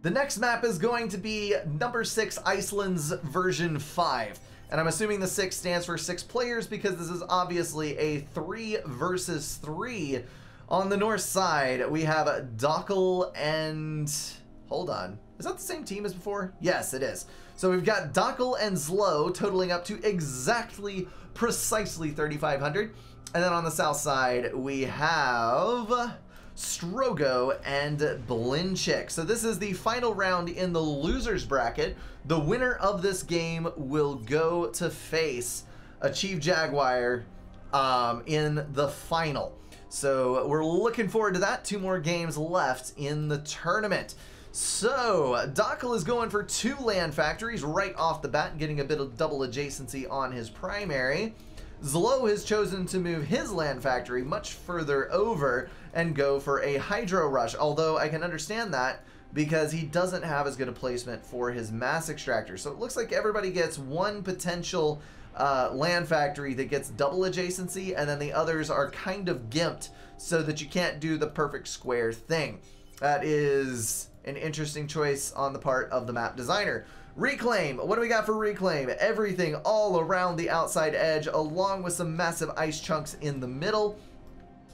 The next map is going to be number 6 Iceland's version 5. And I'm assuming the 6 stands for 6 players because this is obviously a 3 versus 3. On the north side, we have Dokkel and... Hold on. Is that the same team as before? Yes, it is. So we've got Dokkel and Zlo totaling up to precisely 3,500. And then on the south side, we have Strogo and Blinchik. So this is the final round in the losers bracket. The winner of this game will go to face a Chief Jaguar in the final. So we're looking forward to that. 2 more games left in the tournament. So Dokkel is going for 2 land factories right off the bat, getting a bit of double adjacency on his primary. Zlo has chosen to move his land factory much further over and go for a Hydro Rush, although I can understand that because he doesn't have as good a placement for his Mass Extractor. So it looks like everybody gets 1 potential land factory that gets double adjacency, and then the others are kind of gimped so that you can't do the perfect square thing. That is an interesting choice on the part of the map designer. Reclaim. What do we got for Reclaim? Everything all around the outside edge, along with some massive ice chunks in the middle.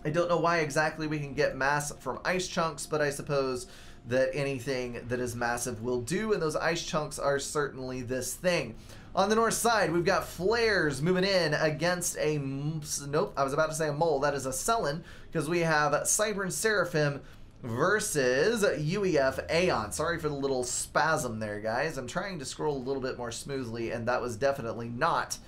I don't know why exactly we can get mass from ice chunks, but I suppose that anything that is massive will do, and those ice chunks are certainly this thing. On the north side, we've got Flares moving in against a... Nope, I was about to say a mole. That is a Selen, because we have Cybern Seraphim versus UEF Aeon. Sorry for the little spasm there, guys. I'm trying to scroll a little bit more smoothly, and that was definitely not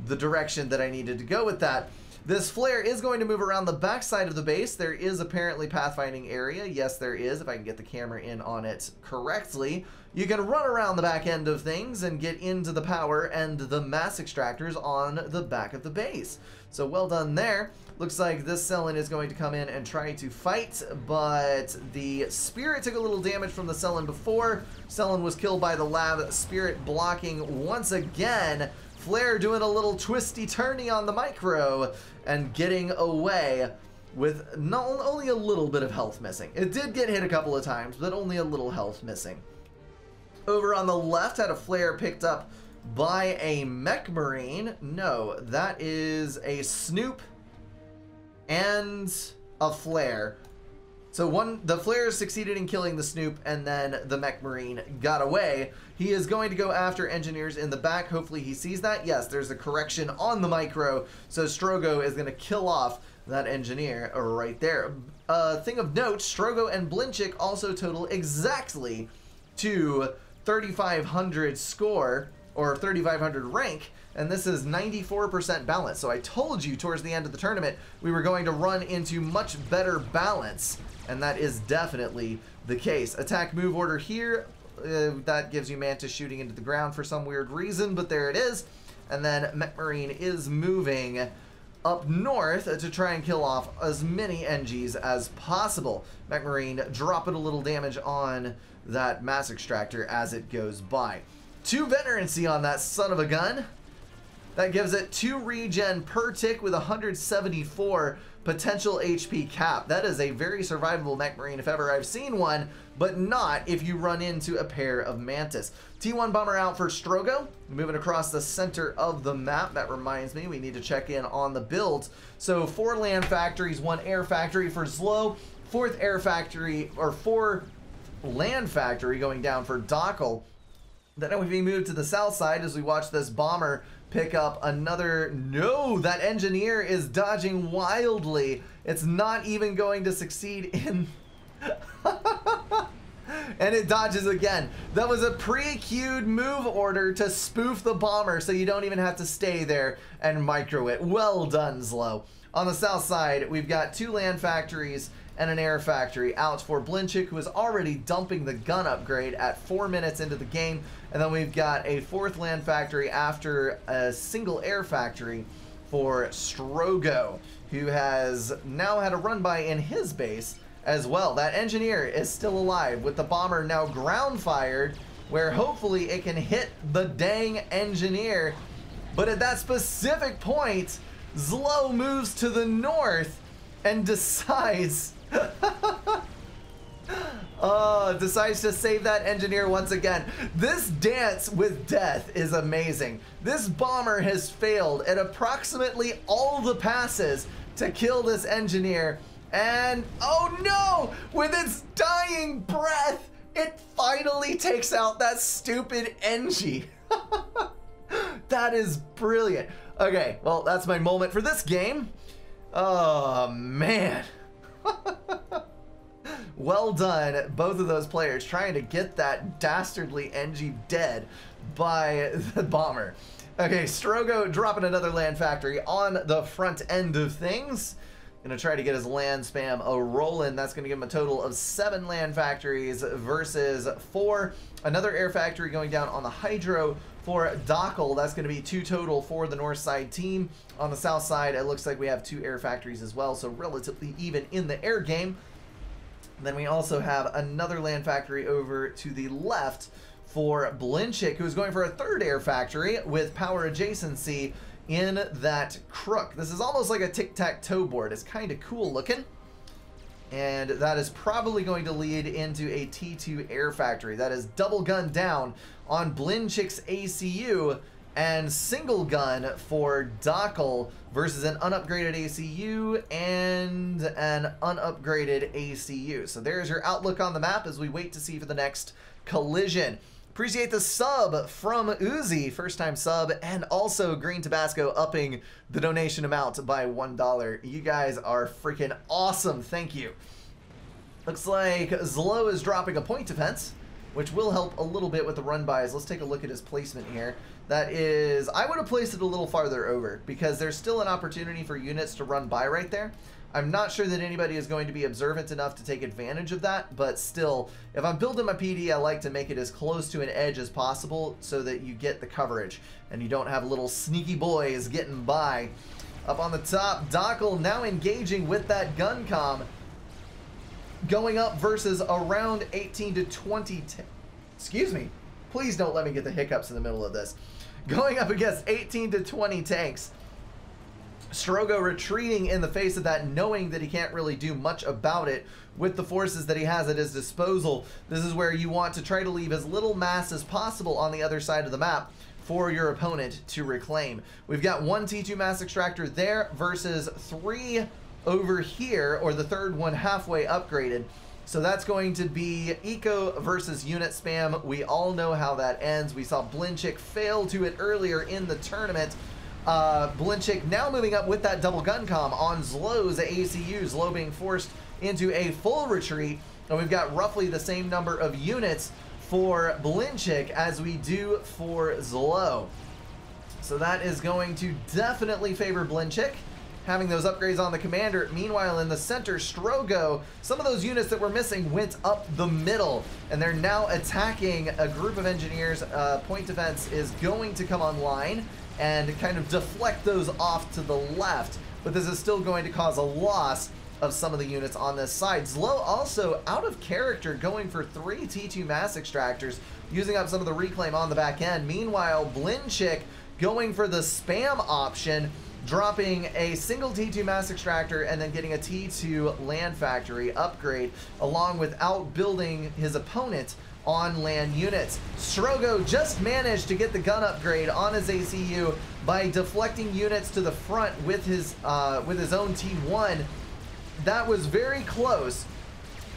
the direction that I needed to go with that. This flare is going to move around the back side of the base. There is apparently pathfinding area. Yes, there is, if I can get the camera in on it correctly. You can run around the back end of things and get into the power and the mass extractors on the back of the base. So well done there. Looks like this Selen is going to come in and try to fight, but the Spirit took a little damage from the Selen before. Selen was killed by the Lab Spirit blocking once again. Flare doing a little twisty-turny on the micro and getting away with only a little bit of health missing. It did get hit a couple of times, but only a little health missing. Over on the left, had a Flare picked up by a Mech Marine. No, that is a Snoop and a Flare. So the Flare succeeded in killing the Snoop, and then the Mech Marine got away. He is going to go after engineers in the back. Hopefully he sees that. Yes, there's a correction on the micro, so Strogo is going to kill off that engineer right there. Thing of note, Strogo and Blinchik also total exactly to 3,500 score, or 3,500 rank, and this is 94% balance. So I told you towards the end of the tournament we were going to run into much better balance, and that is definitely the case. Attack move order here, that gives you Mantis shooting into the ground for some weird reason, but there it is. And then Mech Marine is moving up north to try and kill off as many NGs as possible. Mech Marine dropping a little damage on that Mass Extractor as it goes by. 2 veterancy on that son of a gun. That gives it 2 regen per tick with 174 potential HP cap. That is a very survivable Mech Marine if ever I've seen one, but not if you run into a pair of Mantis. T1 Bomber out for Strogo, moving across the center of the map. That reminds me, we need to check in on the builds. So 4 land factories, 1 air factory for Zlo, 4th air factory, or 4 land factory going down for Dokkel. Then we move to the south side as we watch this bomber pick up another... No, that engineer is dodging wildly. It's not even going to succeed in... And it dodges again. That was a pre-queued move order to spoof the bomber so you don't even have to stay there and micro it. Well done, Zlo. On the south side, we've got 2 land factories and an air factory out for Blinchik, who is already dumping the gun upgrade at 4 minutes into the game. And then we've got a 4th land factory after a single air factory for Strogo, who has now had a run by in his base as well. That engineer is still alive with the bomber now ground fired, where hopefully it can hit the dang engineer. But at that specific point, Zlo moves to the north and decides Decides to save that engineer once again. This dance with death is amazing. This bomber has failed at approximately all the passes to kill this engineer. And, oh no! With its dying breath, it finally takes out that stupid Engie. That is brilliant. Okay, well, that's my moment for this game. Oh, man. Well done, both of those players, trying to get that dastardly Engie dead by the bomber. Okay, Strogo dropping another land factory on the front end of things. Gonna try to get his land spam a rolling. That's gonna give him a total of 7 land factories versus 4. Another air factory going down on the hydro for Dockel. That's gonna be 2 total for the north side team. On the south side, it looks like we have 2 air factories as well, so relatively even in the air game. Then we also have another land factory over to the left for Blinchik, who's going for a 3rd air factory with power adjacency in that crook. This is almost like a tic-tac-toe board. It's kind of cool looking. And that is probably going to lead into a T2 air factory. That is double gun down on Blinchik's ACU and single gun for Dockel versus an unupgraded ACU and an unupgraded ACU. So there's your outlook on the map as we wait to see for the next collision. Appreciate the sub from Uzi, first time sub, and also Green Tabasco upping the donation amount by $1. You guys are freaking awesome. Thank you. Looks like Zlo is dropping a point defense, which will help a little bit with the run bys. Let's take a look at his placement here. That is, I would have placed it a little farther over because there's still an opportunity for units to run by right there. I'm not sure that anybody is going to be observant enough to take advantage of that, but still, if I'm building my PD, I like to make it as close to an edge as possible so that you get the coverage and you don't have little sneaky boys getting by. Up on the top, Dockel now engaging with that gun comm, going up versus around 18 to 20. Excuse me. Please don't let me get the hiccups in the middle of this. Going up against 18 to 20 tanks. Strogo retreating in the face of that, knowing that he can't really do much about it with the forces that he has at his disposal. This is where you want to try to leave as little mass as possible on the other side of the map for your opponent to reclaim. We've got 1 T2 mass extractor there versus 3 over here, or the 3rd one halfway upgraded. So that's going to be eco versus unit spam. We all know how that ends. We saw Blinchik fail to it earlier in the tournament. Blinchik now moving up with that double gun comm on Zlo's ACU. Zlo being forced into a full retreat. And we've got roughly the same number of units for Blinchik as we do for Zlo. So that is going to definitely favor Blinchik, having those upgrades on the commander. Meanwhile, in the center, Strogo, some of those units that were missing went up the middle, and they're now attacking a group of engineers. Point defense is going to come online and kind of deflect those off to the left, but this is still going to cause a loss of some of the units on this side. Zlo also out of character, going for 3 T2 mass extractors, using up some of the reclaim on the back end. Meanwhile, Blinchik going for the spam option, dropping a single T2 mass extractor and then getting a T2 land factory upgrade, along with outbuilding his opponent on land units. Strogo just managed to get the gun upgrade on his ACU by deflecting units to the front with his own T1. That was very close,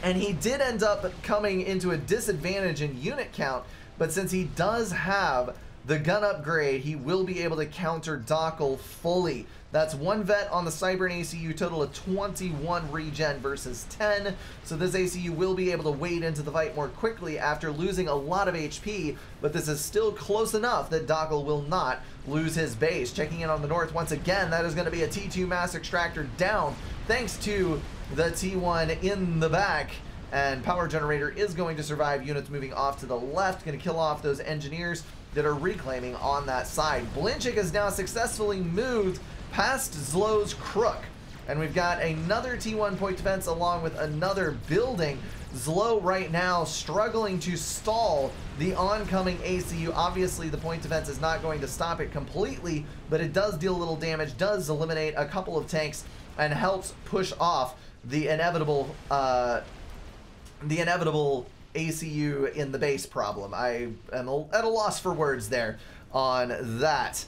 and he did end up coming into a disadvantage in unit count, but since he does have the gun upgrade, he will be able to counter Dockel fully. That's 1 vet on the Cybern ACU, total of 21 regen versus 10. So this ACU will be able to wade into the fight more quickly after losing a lot of HP, but this is still close enough that Dockel will not lose his base. Checking in on the north once again, that is going to be a T2 mass extractor down, thanks to the T1 in the back. And power generator is going to survive. Units moving off to the left, going to kill off those engineers that are reclaiming on that side. Blinchik has now successfully moved past Zlo's crook, and we've got another T1 point defense along with another building. Zlo right now struggling to stall the oncoming ACU. Obviously, the point defense is not going to stop it completely, but it does deal a little damage, does eliminate a couple of tanks, and helps push off the inevitable the inevitable ACU in the base problem. I am at a loss for words there on that.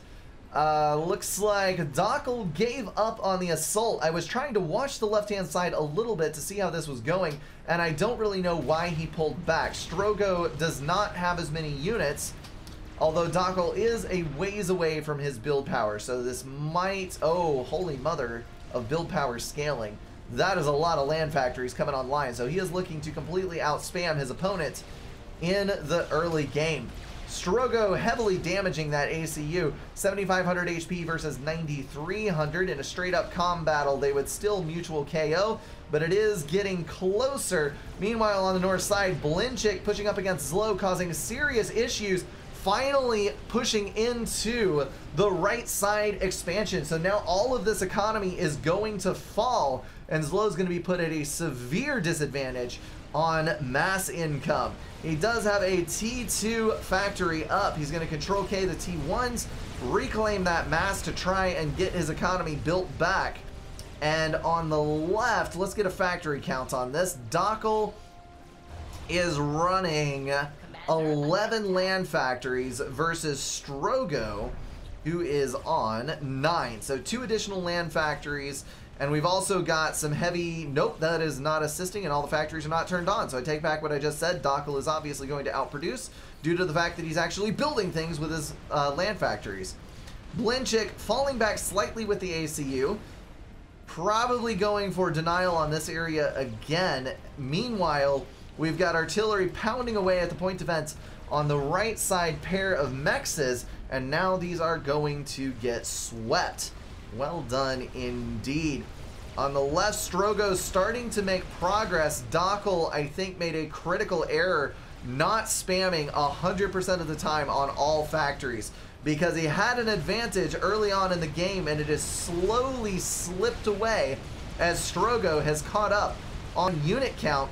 Looks like Dockel gave up on the assault. I was trying to watch the left-hand side a little bit to see how this was going, and I don't really know why he pulled back. Strogo does not have as many units, although Dockel is a ways away from his build power, so this might... Oh, holy mother of build power scaling. That is a lot of land factories coming online, so he is looking to completely outspam his opponent in the early game. Strogo heavily damaging that ACU, 7,500 HP versus 9,300. In a straight-up comm battle, they would still mutual KO, but it is getting closer. Meanwhile, on the north side, Blinchik pushing up against Zlo, causing serious issues, finally pushing into the right side expansion. So now all of this economy is going to fall, and Zlo's going to be put at a severe disadvantage on mass income. He does have a T2 factory up. He's going to control K the T1s, reclaim that mass to try and get his economy built back. And on the left, let's get a factory count on this. Dockel is running 11 land factories versus Strogo, who is on 9. So 2 additional land factories. And we've also got some heavy... Nope, that is not assisting, and all the factories are not turned on. So I take back what I just said. Dockel is obviously going to outproduce due to the fact that he's actually building things with his land factories. Blinchik falling back slightly with the ACU. Probably going for denial on this area again. Meanwhile, we've got artillery pounding away at the point defense on the right side pair of mexes. And now these are going to get swept. Well done indeed. On the left, Strogo's starting to make progress. Dockel, I think, made a critical error not spamming 100% of the time on all factories, because he had an advantage early on in the game, and it has slowly slipped away as Strogo has caught up on unit count.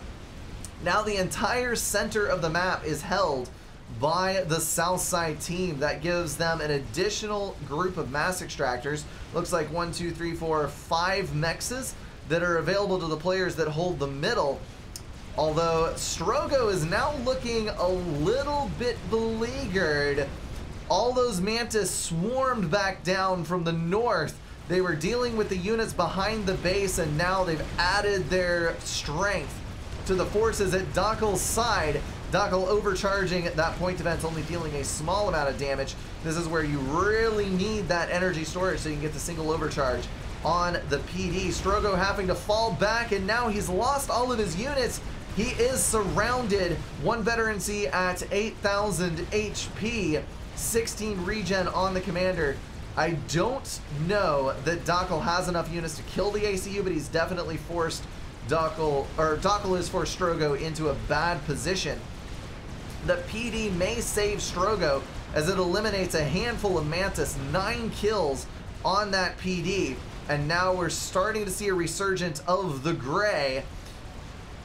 Now the entire center of the map is held by the south side team. That gives them an additional group of mass extractors. Looks like 1, 2, 3, 4, 5 mexes that are available to the players that hold the middle. Although Strogo is now looking a little bit beleaguered. All those mantis swarmed back down from the north. They were dealing with the units behind the base, and now they've added their strength to the forces at Dockel's side. Dockel overcharging at that point defense, only dealing a small amount of damage. This is where you really need that energy storage so you can get the single overcharge on the PD. Strogo having to fall back, and now he's lost all of his units. He is surrounded. 1 veterancy at 8,000 HP, 16 regen on the commander. I don't know that Dockel has enough units to kill the ACU, but he's definitely forced Dockel is forced Strogo into a bad position. The PD may save Strogo as it eliminates a handful of mantis, 9 kills on that PD, and now we're starting to see a resurgence of the gray.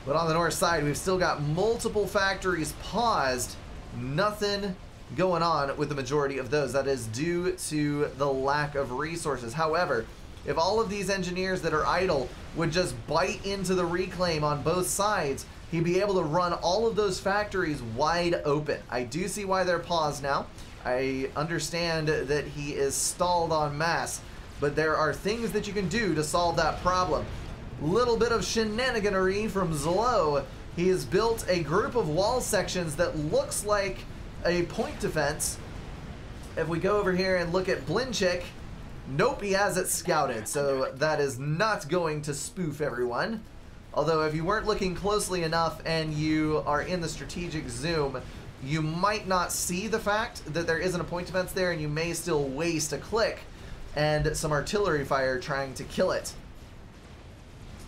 But on the north side, we've still got multiple factories paused. Nothing going on with the majority of those. That is due to the lack of resources. However, if all of these engineers that are idle would just bite into the reclaim on both sides, he'd be able to run all of those factories wide open. I do see why they're paused now. I understand that he is stalled on mass, but there are things that you can do to solve that problem. Little bit of shenaniganery from Zlo. He has built a group of wall sections that looks like a point defense. If we go over here and look at Blinchik, nope, he has it scouted, so that is not going to spoof everyone. Although if you weren't looking closely enough and you are in the strategic zoom, you might not see the fact that there isn't a point defense there, and you may still waste a click and some artillery fire trying to kill it.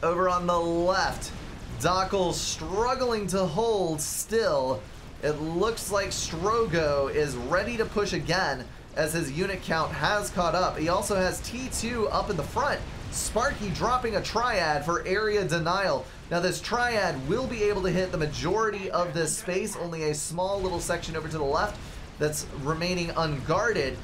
Over on the left, Dockel struggling to hold still. It looks like Strogo is ready to push again as his unit count has caught up. He also has T2 up in the front. Sparky dropping a triad for area denial. Now this triad will be able to hit the majority of this space, only a small little section over to the left that's remaining unguarded,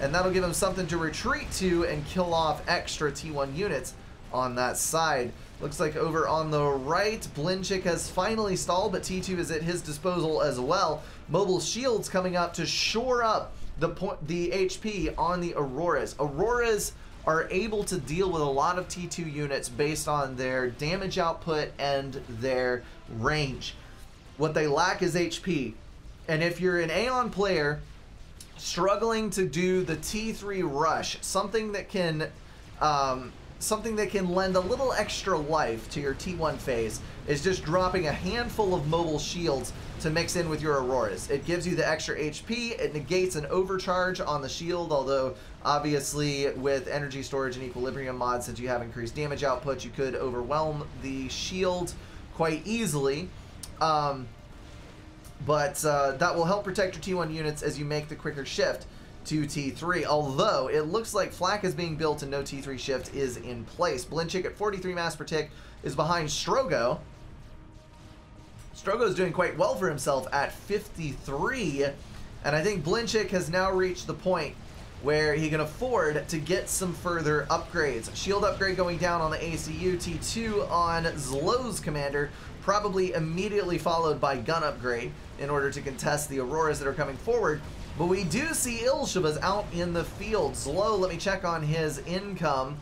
and that'll give him something to retreat to and kill off extra T1 units on that side. Looks like over on the right, Blinchik has finally stalled, but T2 is at his disposal as well. Mobile shields coming up to shore up the HP on the Auroras. Auroras are able to deal with a lot of T2 units based on their damage output and their range. What they lack is HP. And if you're an Aeon player struggling to do the T3 rush, something that can lend a little extra life to your T1 phase is just dropping a handful of mobile shields to mix in with your Auroras. It gives you the extra HP, it negates an overcharge on the shield, although obviously with energy storage and equilibrium mods, since you have increased damage output, you could overwhelm the shield quite easily. But that will help protect your T1 units as you make the quicker shift to T3, although it looks like flak is being built and no T3 shift is in place. Blinchik at 43 mass per tick is behind Strogo. Strogo is doing quite well for himself at 53, and I think Blinchik has now reached the point where he can afford to get some further upgrades. Shield upgrade going down on the ACU, T2 on Zlow's commander, probably immediately followed by gun upgrade in order to contest the Auroras that are coming forward. But we do see Ilshavas out in the field. Zlow, let me check on his income.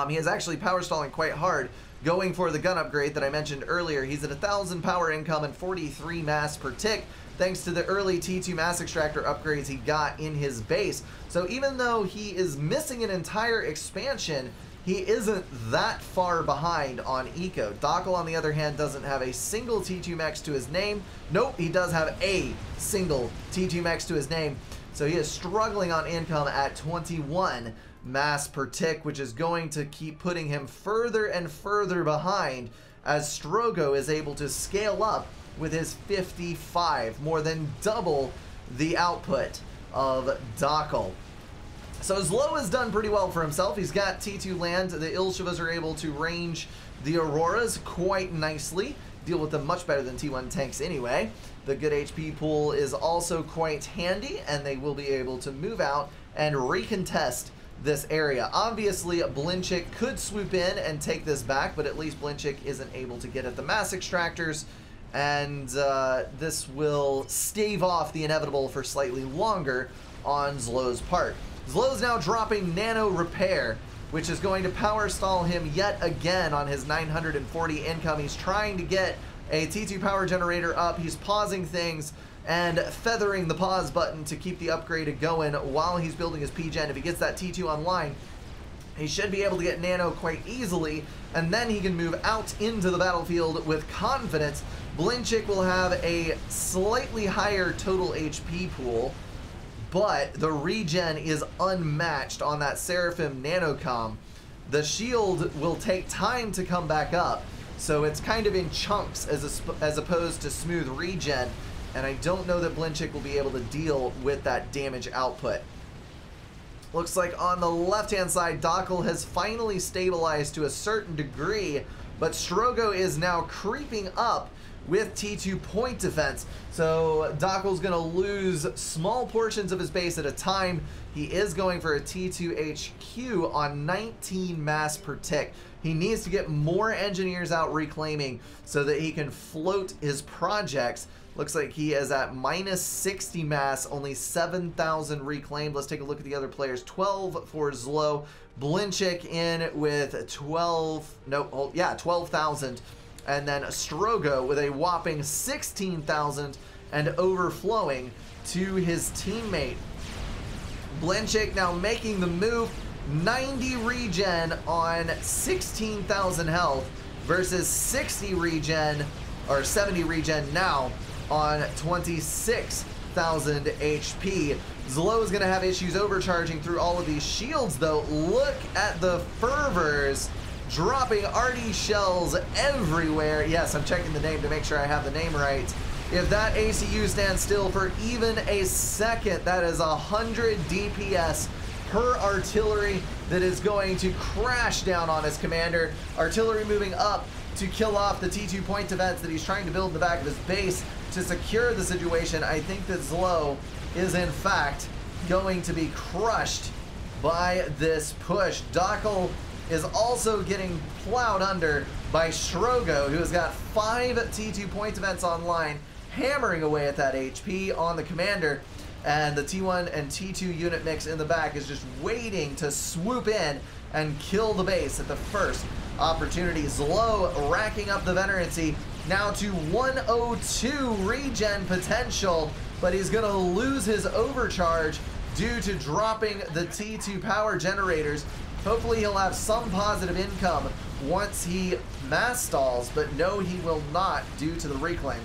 He is actually power stalling quite hard, going for the gun upgrade that I mentioned earlier. He's at 1,000 power income and 43 mass per tick, thanks to the early T2 mass extractor upgrades he got in his base. So even though he is missing an entire expansion, he isn't that far behind on eco. Dockel, on the other hand, doesn't have a single T2 max to his name. Nope, he does have a single T2 max to his name. So he is struggling on income at 21 mass per tick, which is going to keep putting him further and further behind as Strogo is able to scale up with his 55, more than double the output of Dockel. So Zlow has done pretty well for himself. He's got T2 land. The Ilshavas are able to range the Auroras quite nicely, deal with them much better than T1 tanks anyway. The good HP pool is also quite handy, and they will be able to move out and recontest this area. Obviously, Blinchik could swoop in and take this back, but at least Blinchik isn't able to get at the mass extractors, and this will stave off the inevitable for slightly longer on Zlow's part. Zlow's now dropping Nano Repair, which is going to power stall him yet again on his 940 income. He's trying to get a T2 power generator up. He's pausing things and feathering the pause button to keep the upgrade going while he's building his PGen. If he gets that T2 online, he should be able to get Nano quite easily, and then he can move out into the battlefield with confidence. Blinchik will have a slightly higher total HP pool, but the regen is unmatched on that Seraphim Nanocom. The shield will take time to come back up, so it's kind of in chunks as opposed to smooth regen, and I don't know that Blinchik will be able to deal with that damage output. Looks like on the left-hand side, Dockel has finally stabilized to a certain degree, but Strogo is now creeping up with T2 point defense. So Dockel's going to lose small portions of his base at a time. He is going for a T2 HQ on 19 mass per tick. He needs to get more engineers out reclaiming so that he can float his projects. Looks like he is at minus 60 mass, only 7,000 reclaimed. Let's take a look at the other players. 12 for Zlow. Blinchik in with 12,000. And then Strogo with a whopping 16,000 and overflowing to his teammate. Blinchik now making the move. 90 regen on 16,000 health versus 60 regen, or 70 regen now on 26,000 HP. Zlow is going to have issues overcharging through all of these shields, though. Look at the fervors dropping RD shells everywhere. Yes, I'm checking the name to make sure I have the name right. If that ACU stands still for even a second, that is 100 DPS per artillery that is going to crash down on his commander. Artillery moving up to kill off the T2 point defense that he's trying to build in the back of his base to secure the situation. I think that Zlow is in fact going to be crushed by this push. Dockel is also getting plowed under by Strogo, who has got 5 T2 point events online, hammering away at that HP on the commander. And the T1 and T2 unit mix in the back is just waiting to swoop in and kill the base at the first opportunity. Zlo racking up the veterancy, now to 102 regen potential, but he's going to lose his overcharge due to dropping the T2 power generators. Hopefully he'll have some positive income once he mass stalls, but no, he will not due to the reclaim.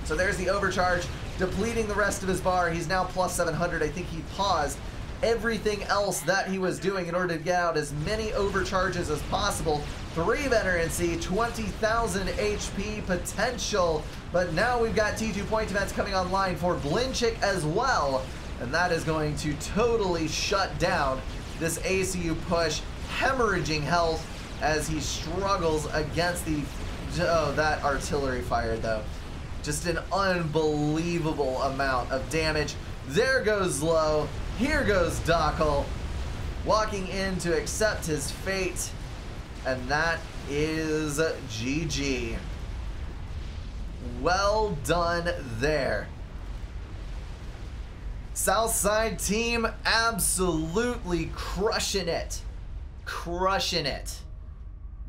So there's the overcharge, depleting the rest of his bar. He's now plus 700. I think he paused everything else that he was doing in order to get out as many overcharges as possible. 3 veterancy, 20,000 HP potential, but now we've got T2 point events coming online for Blinchik as well, and that is going to totally shut down this ACU push, hemorrhaging health as he struggles against the... Oh, that artillery fire though. Just an unbelievable amount of damage. There goes Zlo. Here goes Dockel, walking in to accept his fate. And that is GG. Well done there. Southside team absolutely crushing it. Crushing it.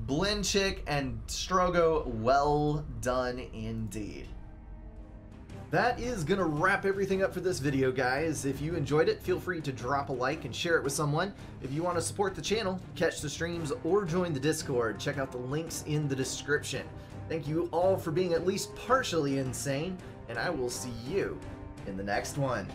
Blinchik and Strogo, well done indeed. That is gonna wrap everything up for this video, guys. If you enjoyed it, feel free to drop a like and share it with someone. If you want to support the channel, catch the streams, or join the Discord, check out the links in the description. Thank you all for being at least partially insane, and I will see you in the next one.